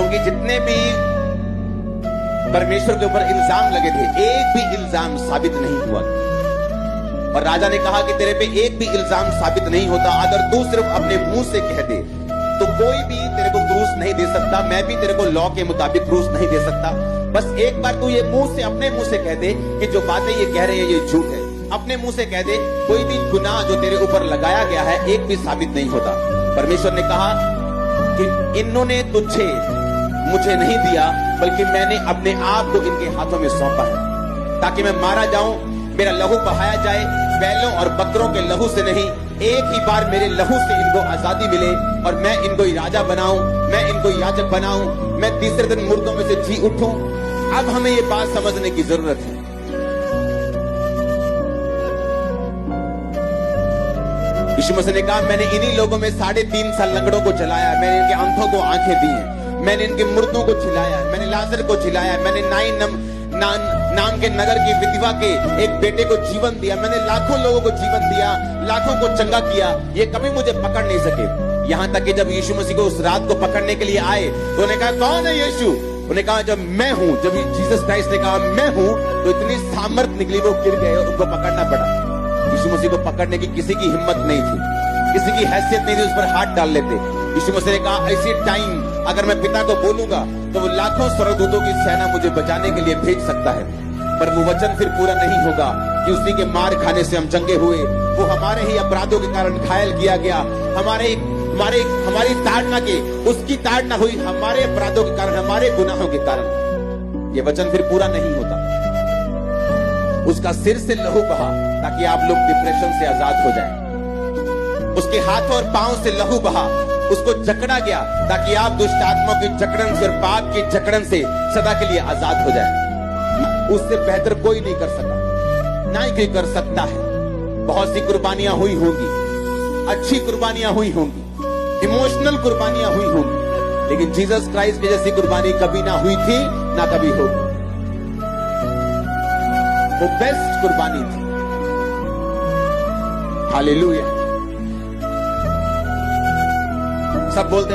कि जितने भी परमेश्वर के ऊपर इल्जाम लगे थे, एक भी इल्जाम साबित नहीं हुआ। और राजा ने कहा कि तेरे पे एक भी इल्जाम साबित नहीं होता, अगर तू सिर्फ अपने मुंह से कह दे तो कोई भी तेरे को क्रूस नहीं दे सकता, मैं भी तेरे को लॉ के मुताबिक क्रूस नहीं दे सकता। बस एक बार तू ये मुंह से, अपने मुंह से कह दे कि जो बातें ये कह रहे हैं ये झूठ है। अपने मुंह से कह दे, कोई भी गुनाह जो तेरे ऊपर लगाया गया है एक भी साबित नहीं होता। परमेश्वर ने कहा कि इन्होंने तुझे मुझे नहीं दिया, बल्कि मैंने अपने आप को इनके हाथों में सौंपा है, ताकि मैं मारा जाऊं, मेरा लहू बहाया जाए, बैलों और बकरों के लहू से नहीं, एक ही बार मेरे लहू से इनको आजादी मिले और मैं इनको राजा बनाऊं, मैं इनको याजक बनाऊं, मैं तीसरे दिन मुर्दों में से जी उठूं। अब हमें ये बात समझने की जरूरत है। यीशु मसीह ने कहा, मैंने इन्हीं लोगों में 3.5 साल लंगड़ों को चलाया, मैंने इनके अंधों को आंखें दी हैं, मैंने इनके मुर्दों को छिलाया, मैंने लाजर को छिलाया, मैंने नाम के नगर की विधवा के एक बेटे को जीवन दिया, मैंने लाखों लोगों को जीवन दिया, लाखों को चंगा किया, ये कभी मुझे पकड़ नहीं सके। यहां तक कि जब यीशु मसीह को उस रात को पकड़ने के लिए आए तो उन्होंने कहा, कौन है यीशु? उन्होंने कहा, जब मैं हूं, जब जीसस क्राइस्ट ने कहा मैं हूं, तो इतनी सामर्थ निकली, वो गिर गए और उनको पकड़ना पड़ा। यीशु मसीह को पकड़ने की किसी की हिम्मत नहीं थी, किसी की हैसियत नहीं थी उस पर हाथ डाल लेते। यीशु मसीह ने कहा, ऐसी टाइम अगर मैं पिता को बोलूंगा तो वो लाखों स्वर्गदूतों की सेना मुझे बचाने के लिए भेज सकता है, पर वो वचन फिर पूरा नहीं होगा कि उसी के मार खाने से हम चंगे हुए, वो हमारे ही अपराधों के कारण घायल किया गया, हमारी ताड़ना के, उसकी ताड़ना हुई हमारे अपराधों के कारण, हमारे गुनाहों के कारण। ये वचन फिर पूरा नहीं होता। उसका सिर से लहू बहा ताकि आप लोग डिप्रेशन से आजाद हो जाएं। उसके हाथों और पांव से लहू बहा, उसको जकड़ा गया ताकि आप दुष्ट आत्मा की जकड़न से और पाप की जकड़न से सदा के लिए आजाद हो जाएं। उससे बेहतर कोई नहीं कर सका, ना ही कोई कर सकता है। बहुत सी कुर्बानियां हुई होंगी, अच्छी कुर्बानियां हुई होंगी, इमोशनल कुर्बानियां हुई होंगी, लेकिन जीसस क्राइस्ट की जैसी कुर्बानी कभी ना हुई थी, ना कभी होगी। वो बेस्ट कुर्बानी थी। हालेलुया। सब बोलते